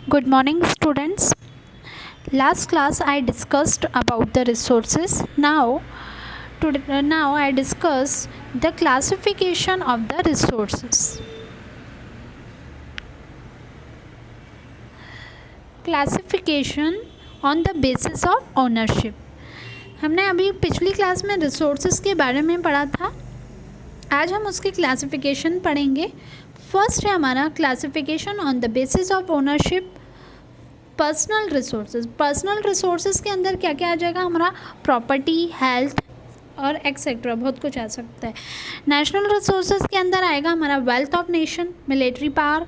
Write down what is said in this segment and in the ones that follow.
Good morning, students. Last class I discussed about the resources. Now I discuss the classification of the resources. Classification on the basis of ownership. हमने अभी पिछली class में resources के बारे में पढ़ा था. आज हम उसकी क्लासिफिकेशन पढ़ेंगे. फर्स्ट है हमारा classification on the basis of ownership. Personal resources के अंदर क्या क्या आ जाएगा हमारा? प्रॉपर्टी, हेल्थ और एक्सेट्रा, बहुत कुछ आ सकता है. नेशनल रिसोर्सेज के अंदर आएगा हमारा wealth of nation, military power,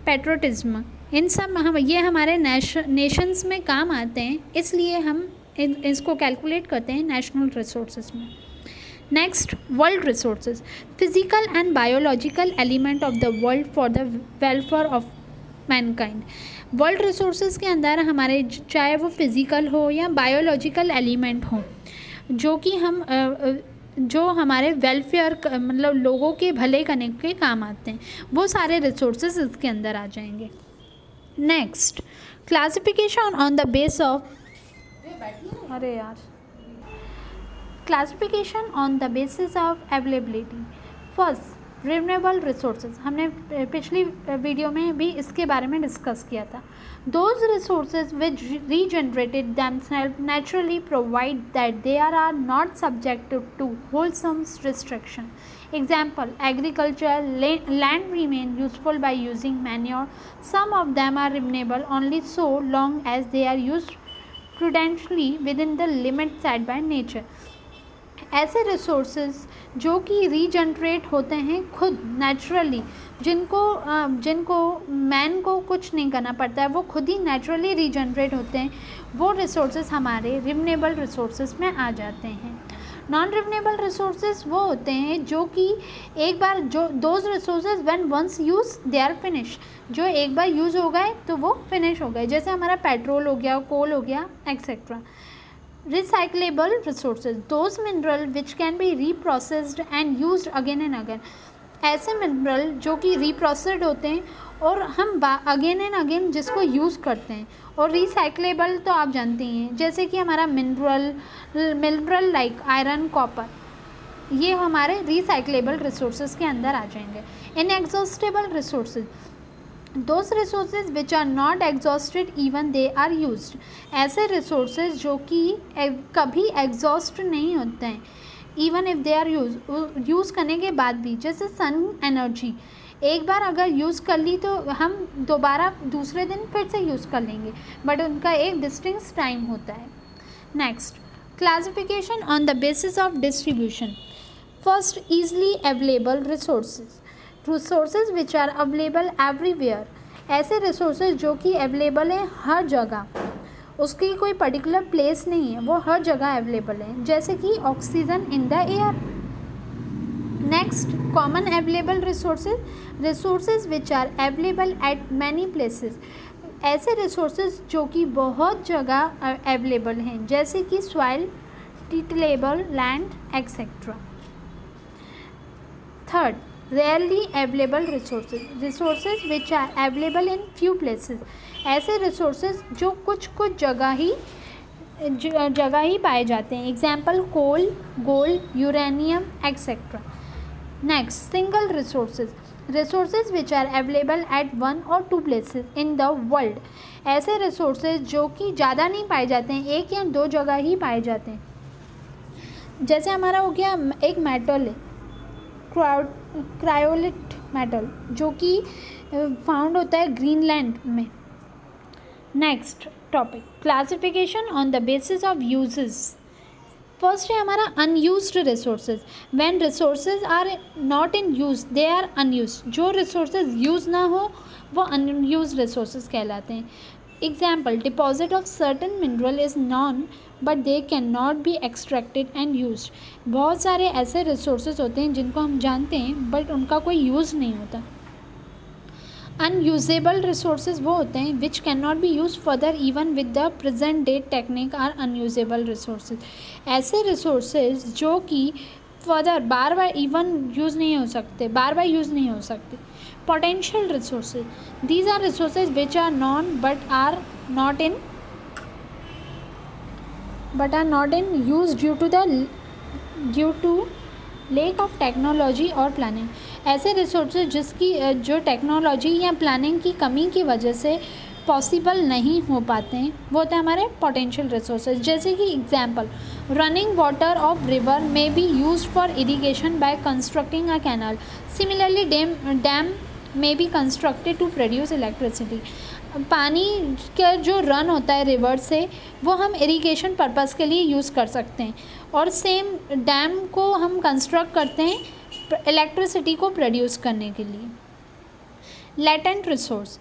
patriotism. इन सब ये हमारे नेशंस में काम आते हैं, इसलिए हम इसको कैलकुलेट करते हैं नेशनल रिसोर्सेज में. Next, world resources. Physical and biological element of the world for the welfare of Mankind. World resources के अंदर हमारे चाहे वो फिज़िकल हो या बायोलॉजिकल एलिमेंट हो, जो हमारे वेलफेयर मतलब लोगों के भले करने के काम आते हैं, वो सारे रिसोर्सेज इसके अंदर आ जाएंगे. Next, classification on the base of classification on the basis of availability. First, renewable resources. हमने पिछली वीडियो में भी इसके बारे में डिस्कस किया था. Those resources which regenerated themselves naturally provide that they are not subjected to wholesome restriction. Example, agriculture land remain useful by using manure. Some of them are renewable only so long as they are used prudently within the limits set by nature. ऐसे resources जो कि regenerate होते हैं खुद naturally, जिनको man को कुछ नहीं करना पड़ता है, वो खुद ही नेचुरली रीजनरेट होते हैं, वो रिसोर्सेज हमारे रिन्यूएबल रिसोर्सेज में आ जाते हैं. नॉन रिन्यूएबल रिसोर्सेज वो होते हैं जो कि एक बार those resources when once use they are finish. जो एक बार यूज़ हो गए तो वो फिनिश हो गए, जैसे हमारा पेट्रोल हो गया, कोल हो गया, etcetera. Recyclable resources, those mineral which can be reprocessed and used again and again. ऐसे मिनरल जो कि रीप्रोसेस्ड होते हैं और हम अगेन एंड अगेन जिसको यूज़ करते हैं. और रिसाइक्लेबल तो आप जानते ही हैं, जैसे कि हमारा मिनरल लाइक आयरन, कॉपर, ये हमारे रिसाइक्लेबल रिसोर्सेज के अंदर आ जाएंगे. Inexhaustible resources, those resources which are not exhausted even they are used. ऐसे resources जो कि कभी exhaust नहीं होते हैं even if they are use करने के बाद भी, जैसे सन एनर्जी एक बार अगर यूज़ कर ली तो हम दोबारा दूसरे दिन फिर से यूज़ कर लेंगे, बट उनका एक डिस्टिंक्ट टाइम होता है. Next, classification on the basis of distribution. First, easily available resources which are available everywhere. ऐसे रिसोर्सेज जो कि अवेलेबल हैं हर जगह, उसकी कोई पर्टिकुलर प्लेस नहीं है, वो हर जगह अवेलेबल है, जैसे कि oxygen in the air. Next, common available resources which are available at many places. ऐसे रिसोर्सेज जो कि बहुत जगह अवेलेबल हैं, जैसे कि soil, tillable land, etcetera. Third, rarely available resources which are available in few places. ऐसे रिसोर्सेज जो कुछ जगह ही पाए जाते हैं. Example, coal, gold, uranium, etcetera. Next, single resources which are available at one और two places in the world. ऐसे रिसोर्सेज जो कि ज़्यादा नहीं पाए जाते हैं, एक या दो जगह ही पाए जाते हैं. जैसे हमारा हो गया एक मेटल है, क्रायोलिट मेटल, जो कि फाउंड होता है ग्रीनलैंड में. Next topic, classification on the basis of uses. First है हमारा unused resources. When resources are not in use they are unused. जो रिसोर्सेज यूज ना हो वो अनयूज्ड रिसोर्सेज कहलाते हैं. Example, deposit of certain mineral is known but they can not be extracted and used. बहुत सारे ऐसे रिसोर्सेज होते हैं जिनको हम जानते हैं बट उनका कोई यूज़ नहीं होता. अनयूजेबल रिसोर्सेज वो होते हैं which can not be use further even with the present day technique are unusable resources. ऐसे रिसोर्सेज जो कि फर्दर बार बार यूज़ नहीं हो सकते. Potential resources. These are resources which are known but are not in use due to lack of technology और planning. ऐसे resources जिसकी जो टेक्नोलॉजी या प्लानिंग की कमी की वजह से पॉसिबल नहीं हो पाते हैं, वो होते हैं हमारे पोटेंशियल रिसोर्सेज. जैसे कि example, running water of river may be used for irrigation by constructing a canal. Similarly dam may be constructed to produce electricity. पानी का जो रन होता है रिवर से, वो हम इरिगेशन पर्पस के लिए यूज़ कर सकते हैं, और सेम डैम को हम कंस्ट्रक्ट करते हैं इलेक्ट्रिसिटी को प्रोड्यूस करने के लिए. Latent resource.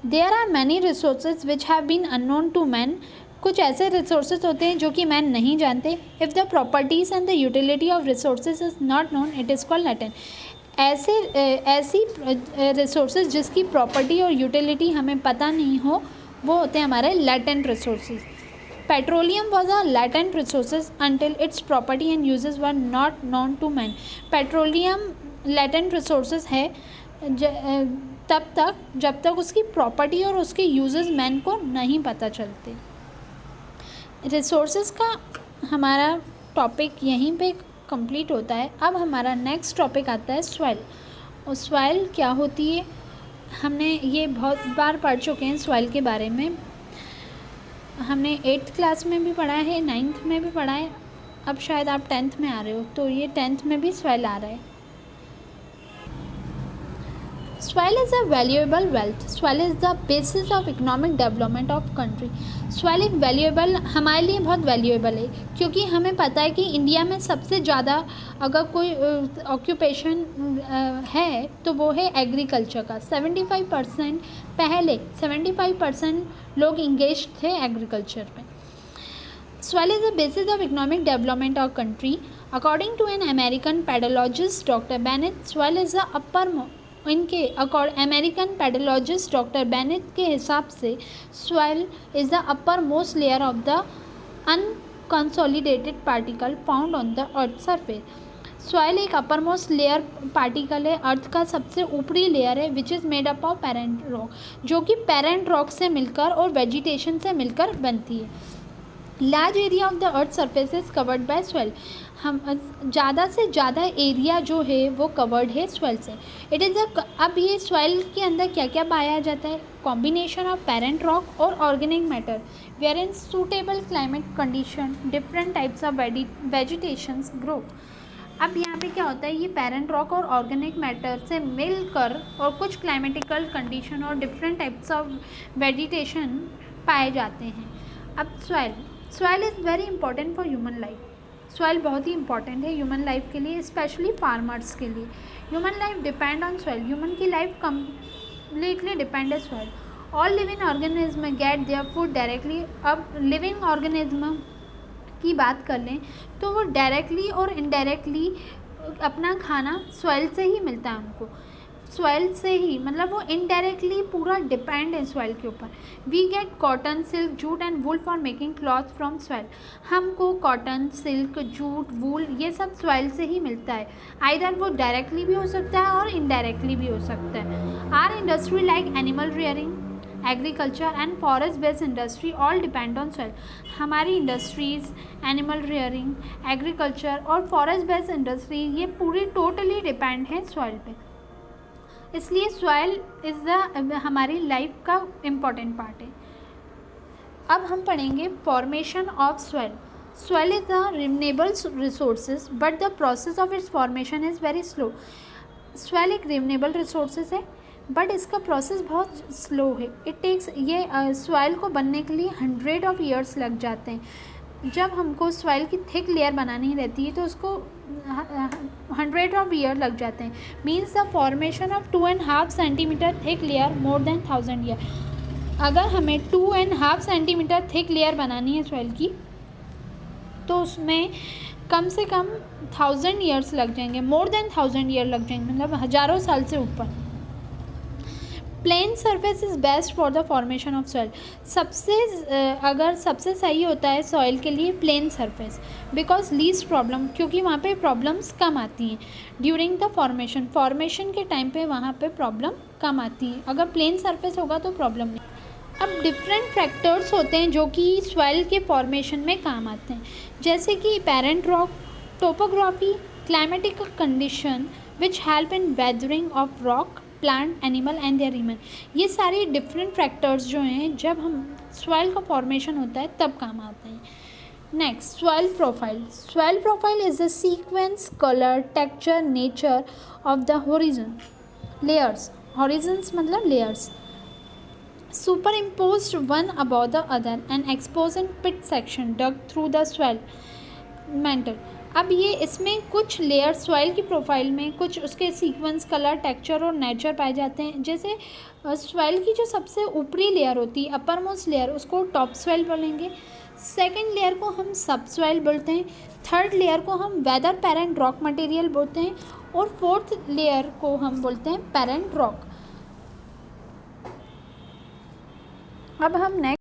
There are many resources which have been unknown to man. कुछ ऐसे रिसोर्सेज होते हैं जो कि मैन नहीं जानते. If the properties and the utility of resources is not known, it is called latent. ऐसी रिसोर्सेज जिसकी प्रॉपर्टी और यूटिलिटी हमें पता नहीं हो, वो होते हैं हमारे latent resources. Petroleum was a latent resources until its property and uses were not known to man. Petroleum latent resources है तब तक जब तक उसकी प्रॉपर्टी और उसके यूजेस मैन को नहीं पता चलते. रिसोर्सेज का हमारा टॉपिक यहीं पे कंप्लीट होता है. अब हमारा नेक्स्ट टॉपिक आता है सॉइल. और सॉइल क्या होती है, हमने ये बहुत बार पढ़ चुके हैं. सॉइल के बारे में हमने 8th क्लास में भी पढ़ा है, 9th में भी पढ़ा है. अब शायद आप 10th में आ रहे हो, तो ये 10th में भी सॉइल आ रहा है. Soil is a valuable wealth. Soil is the basis of economic development of country. Soil एक valuable, हमारे लिए बहुत valuable है, क्योंकि हमें पता है कि इंडिया में सबसे ज़्यादा अगर कोई ऑक्यूपेशन है तो वो है एग्रीकल्चर का. 75% पहले 75% लोग इंगेज थे एग्रीकल्चर में. Soil is the basis of economic development of country. According to an American pedologist, Dr. Bennett, soil is the इनके अमेरिकन पेडोलॉजिस्ट डॉक्टर बेनेट के हिसाब से soil is the upper most layer of the unconsolidated particle found on the earth surface. Soil एक upper most layer particle है, अर्थ का सबसे ऊपरी layer है, which is made up of parent rock, जो कि पेरेंट रॉक से मिलकर और वेजिटेशन से मिलकर बनती है. Large area of the earth surface is covered by soil. हम ज़्यादा से ज़्यादा एरिया जो है वो कवर्ड है सॉइल से. इट इज़ अब ये सॉइल के अंदर क्या क्या पाया जाता है? कॉम्बिनेशन ऑफ पेरेंट रॉक और organic matter, where in suitable climate condition different types of vegetations grow. अब यहाँ पे क्या होता है, ये पेरेंट रॉक और ऑर्गेनिक मैटर से मिलकर और कुछ क्लाइमेटिकल कंडीशन और डिफरेंट टाइप्स ऑफ वेजिटेशन पाए जाते हैं. अब soil is very important for human life. Soil बहुत ही इंपॉर्टेंट है ह्यूमन लाइफ के लिए, स्पेशली फार्मर्स के लिए. Human life depend on soil. Human की लाइफ कम्प्लीटली डिपेंड है soil. All living organism gate their food directly. अब लिविंग ऑर्गेनिज्म की बात कर लें तो वो डायरेक्टली और इनडायरेक्टली अपना खाना सॉइल से ही मिलता है उनको. सॉइल से ही मतलब वो इनडायरेक्टली पूरा डिपेंड है सॉइल के ऊपर. We get cotton, silk, jute and wool for making cloth from soil. हमको कॉटन, सिल्क, जूट, वूल ये सब सॉइल से ही मिलता है. आइदर वो डायरेक्टली भी हो सकता है और इनडायरेक्टली भी हो सकता है. Our industry like animal rearing, agriculture and forest based industry all depend on soil. हमारी इंडस्ट्रीज़, एनिमल रियरिंग, एग्रीकल्चर और फॉरेस्ट बेस्ड इंडस्ट्री ये पूरी टोटली डिपेंड है सॉइल पे. इसलिए सॉइल इज़ द हमारी लाइफ का इम्पॉर्टेंट पार्ट है. अब हम पढ़ेंगे formation of soil. Soil is the renewable resources but the process of its formation is very slow. Soil एक रिन्यूएबल रिसोर्सेज है बट इसका प्रोसेस बहुत स्लो है. इट टेक्स ये सॉइल को बनने के लिए 100 of years लग जाते हैं. जब हमको सॉइल की थिक लेयर बनानी रहती है तो उसको 100 of years लग जाते हैं. Means the formation of 2.5 centimeter thick layer more than 1000 years. अगर हमें 2.5 centimeter थिक लेयर बनानी है सॉइल की तो उसमें कम से कम 1000 years लग जाएंगे, मोर देन 1000 years लग जाएंगे, मतलब हज़ारों साल से ऊपर. Plain surface is best for the formation of soil. सबसे सही होता है सॉइल के लिए plain surface, because least problem, क्योंकि वहाँ पे प्रॉब्लम्स कम आती हैं ड्यूरिंग द फॉर्मेशन के टाइम पे वहाँ पे प्रॉब्लम कम आती है। अगर प्लेन सरफेस होगा तो प्रॉब्लम नहीं। अब डिफरेंट फैक्टर्स होते हैं जो कि सॉइल के फॉर्मेशन में काम आते हैं, जैसे कि parent rock, topography, climatic condition which help in weathering of rock, plant, animal and their human. ये सारे डिफरेंट फैक्टर्स जो हैं जब हम सॉइल का फॉर्मेशन होता है तब काम आते हैं। Next, soil profile. Soil profile is the sequence, colour, texture, nature of the horizon layers. Horizons मतलब layers, superimposed one above the other and exposed in pit section dug through the soil mantle। अब ये इसमें कुछ layer soil की profile में कुछ उसके sequence, colour, texture और नेचर पाए जाते हैं। जैसे सॉइल की जो सबसे ऊपरी लेयर होती है, अपर मोस्ट लेयर, उसको टॉप सॉइल बोलेंगे। सेकंड लेयर को हम सब सॉइल बोलते हैं। थर्ड लेयर को हम वेदर पेरेंट रॉक मटेरियल बोलते हैं और फोर्थ लेयर को हम बोलते हैं पेरेंट रॉक। अब हम next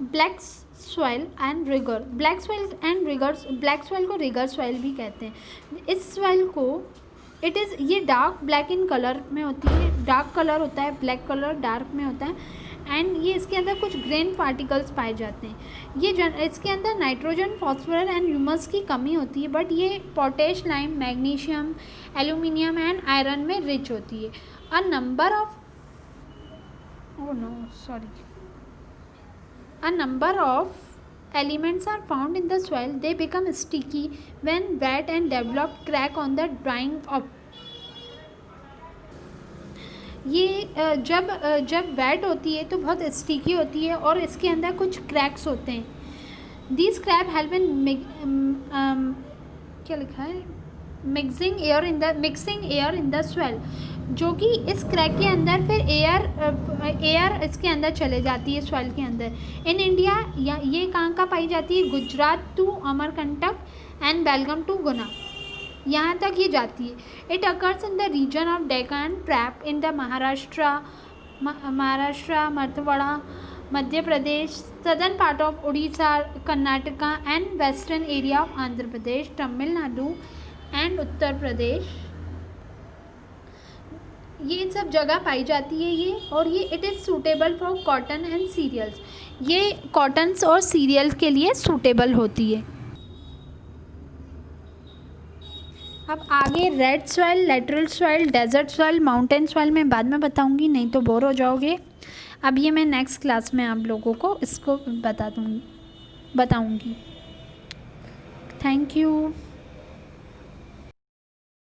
black soil and regur. Black soil को रिगर सॉइल भी कहते हैं। इस सॉइल को ये डार्क ब्लैक इन कलर में होती है, डार्क कलर होता है, ब्लैक कलर डार्क में होता है एंड ये इसके अंदर कुछ ग्रेन पार्टिकल्स पाए जाते हैं। इसके अंदर नाइट्रोजन, फॉस्फोरस एंड ह्यूमस की कमी होती है, बट ये potash, lime, magnesium, aluminium and iron में रिच होती है। A number of elements are found in the soil. They become sticky when wet and develop crack on the drying up। ये जब वेट होती है तो बहुत स्टिकी होती है और इसके अंदर कुछ क्रैक्स होते हैं। These cracks help in क्या लिखा है, mixing air in the soil, जो कि इस क्रैक के अंदर फिर एयर इसके अंदर चले जाती है सॉइल के अंदर। इन इंडिया ये कहाँ का पाई जाती है, Gujarat to Amarkantak and Belgaum to Guna, यहाँ तक ये जाती है। It occurs in the region of Deccan trap in the Maharashtra, Marathwada, Madhya Pradesh, southern part of Orissa, Karnataka and western area of Andhra Pradesh, Tamil Nadu and Uttar Pradesh. ये इन सब जगह पाई जाती है ये, और ये it is suitable for cotton and cereals. ये कॉटन्स और सीरियल के लिए सूटेबल होती है। अब आगे red soil, lateral soil, desert soil, mountain soil में बाद में बताऊंगी, नहीं तो बोर हो जाओगे। अब ये मैं नेक्स्ट क्लास में आप लोगों को इसको बताऊंगी। Thank you.